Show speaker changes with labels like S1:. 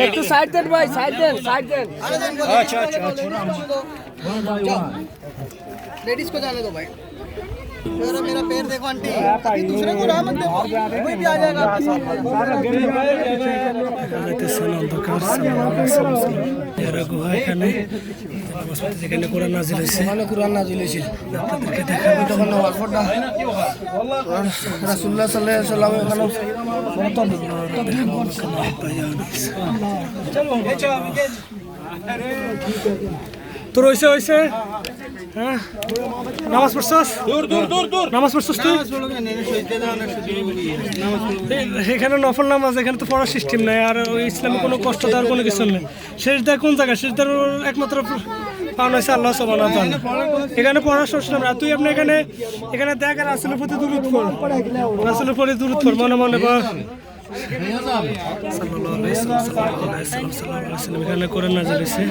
S1: একটু সাইড দেন ভাই, সাইড দেন, সাইড দেন।
S2: अच्छा अच्छा
S3: लेडीज को जाने दो भाई। मेरा पैर देखो आंटी, अभी दूसरे को राह मत दो, कोई भी आ जाएगा आपके साथ।
S2: যেখানে কোরআন নাজিল হয়েছে,
S3: कुरान नाजिल হয়েছে আপনাদেরকে দেখাবো তখন নামাজ পড়া রাসূলুল্লাহ সাল্লাল্লাহু আলাইহি ওয়াসাল্লাম এখানে
S2: তোর হয়েছে হয়েছে হ্যাঁ নামাজ পড়ছস দূর দূর দূর দূর নামাজ পড়ছস তুই এখানে নফল নামাজ এখানে তো পড়ার সিস্টেম নাই আর ওই ইসলামে কোনো কষ্ট দেওয়ার কোনো কিছু নেই সেজদা কোন জায়গা সেজদার একমাত্র পাওনা হয়েছে আল্লাহ সুবহানাহু ওয়া তাআলা এখানে পড়ার সিস্টেম না তুই আপনি এখানে এখানে দেখ আর রাসূলের প্রতি দরুদ পড় রাসূলের প্রতি দরুদ পড় মনে মনে বা সাল্লাল্লাহু আলাইহি ওয়াসাল্লাম এখানে কোরআন নাযিল হয়েছে।